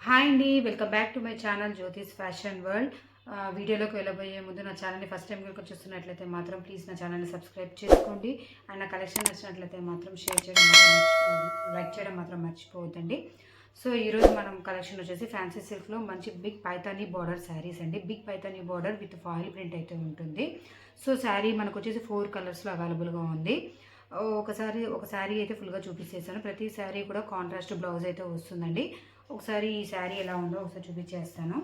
Hi అండి, welcome back to my channel జ్యోతిస్ fashion world. వీడియోలోకి వెళ్ళబోయే ముందు నా ఛానల్ని ఫస్ట్ టైం కనుక చూస్తున్నట్లయితే మాత్రం ప్లీజ్ నా ఛానల్ని సబ్స్క్రైబ్ చేసుకోండి. అండ్ నా కలెక్షన్ నచ్చినట్లయితే మాత్రం షేర్ చేయడం మాత్రం లైక్ చేయడం మాత్రం మర్చిపోవద్దండి. సో ఈరోజు మనం కలెక్షన్ వచ్చేసి ఫ్యాన్సీ సిల్క్లో మంచి బిగ్ పైతానీ బార్డర్ శారీస్ అండి. Big Paithani border with foil print అయితే ఉంటుంది. సో శారీ మనకు వచ్చేసి 4 కలర్స్లో అవైలబుల్గా ఉంది. ఒక శారీ అయితే ఫుల్గా చూపించేసాను. ప్రతి శారీ కూడా కాంట్రాస్ట్ బ్లౌజ్ అయితే వస్తుందండి. ఒకసారి ఈ శారీ ఎలా ఉందో ఒకసారి చూపించేస్తాను.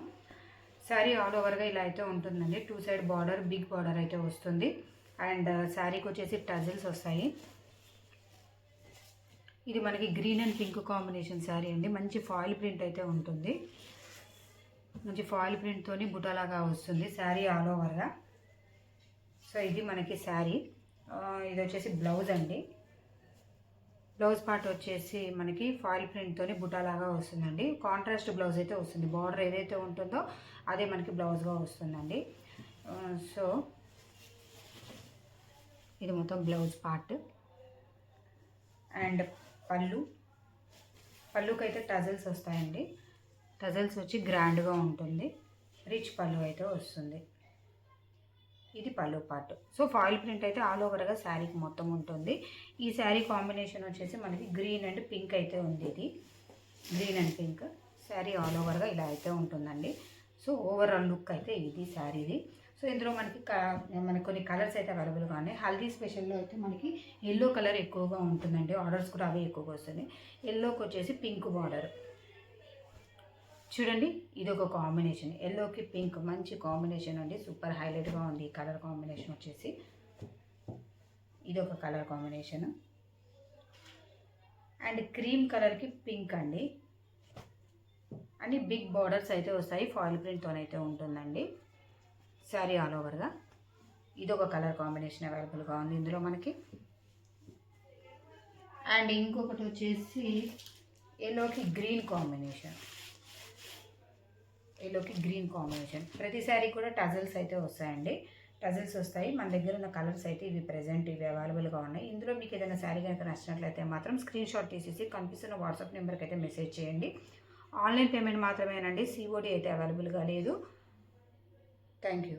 శారీ ఆల్ ఓవర్గా ఇలా అయితే ఉంటుందండి. 2 సైడ్ బార్డర్, బిగ్ బార్డర్ అయితే వస్తుంది. అండ్ శారీకి వచ్చేసి టజిల్స్ వస్తాయి. ఇది మనకి green and pink combination sari అండి. మంచి ఫాయిల్ ప్రింట్ అయితే ఉంటుంది. మంచి ఫాయిల్ ప్రింట్తోని బుటాలాగా వస్తుంది శారీ ఆల్ ఓవర్గా. సో ఇది మనకి శారీ. ఇది వచ్చేసి బ్లౌజ్ అండి. బ్లౌజ్ పార్ట్ వచ్చేసి మనకి ఫాయిల్ ప్రింట్తోని బుటాలాగా వస్తుందండి. కాంట్రాస్ట్ బ్లౌజ్ అయితే వస్తుంది. బార్డర్ ఏదైతే ఉంటుందో అదే మనకి బ్లౌజ్గా వస్తుందండి. సో ఇది మొత్తం బ్లౌజ్ పార్ట్. అండ్ పళ్ళుకి అయితే టజల్స్ వస్తాయండి. టజల్స్ వచ్చి గ్రాండ్గా ఉంటుంది. రిచ్ పళ్ళు అయితే వస్తుంది. ఇది పళ్ళు పార్ట్. సో ఫాయిల్ ప్రింట్ అయితే ఆల్ ఓవర్గా శారీకి మొత్తం ఉంటుంది. ఈ శారీ కాంబినేషన్ వచ్చేసి మనకి గ్రీన్ అండ్ పింక్ అయితే ఉంది. ఇది green and pink sari all ఓవర్గా ఇలా అయితే ఉంటుందండి. సో ఓవరాల్ లుక్ అయితే ఇది శారీది. సో ఇందులో మనకి కొన్ని కలర్స్ అయితే అవైలబుల్గా ఉన్నాయి. హల్దీ స్పెషల్లో అయితే మనకి ఎల్లో కలర్ ఎక్కువగా ఉంటుందండి. ఆర్డర్స్ కూడా అవే ఎక్కువగా వస్తుంది. ఎల్లోకి వచ్చేసి పింక్ బార్డర్ చూడండి. ఇది ఒక కాంబినేషన్, ఎల్లోకి పింక్ మంచి కాంబినేషన్ అండి. సూపర్ హైలైట్గా ఉంది ఈ కలర్ కాంబినేషన్ వచ్చేసి. ఇది ఒక కలర్ కాంబినేషన్. అండ్ క్రీమ్ కలర్కి పింక్ అండి. అన్ని బిగ్ బార్డర్స్ అయితే వస్తాయి. ఫాయిల్ ప్రింట్తోనైతే ఉంటుందండి శారీ ఆల్ ఓవర్గా. ఇది ఒక కలర్ కాంబినేషన్ అవైలబుల్గా ఉంది ఇందులో మనకి. అండ్ ఇంకొకటి వచ్చేసి ఎల్లోకి గ్రీన్ కాంబినేషన్. ప్రతి శారీ కూడా టజల్స్ అయితే వస్తాయండి. టజల్స్ వస్తాయి. మన దగ్గర ఉన్న కలర్స్ అయితే ఇవి ప్రెజెంట్ ఇవి అవైలబుల్గా ఉన్నాయి. ఇందులో మీకు ఏదైనా శారీ కనుక నచ్చినట్లయితే మాత్రం స్క్రీన్ షాట్ తీసేసి కనిపిస్తున్న వాట్సాప్ నెంబర్కి అయితే మెసేజ్ చేయండి. ఆన్లైన్ పేమెంట్ మాత్రమేనండి. COD అయితే అవైలబుల్గా లేదు. Thank you.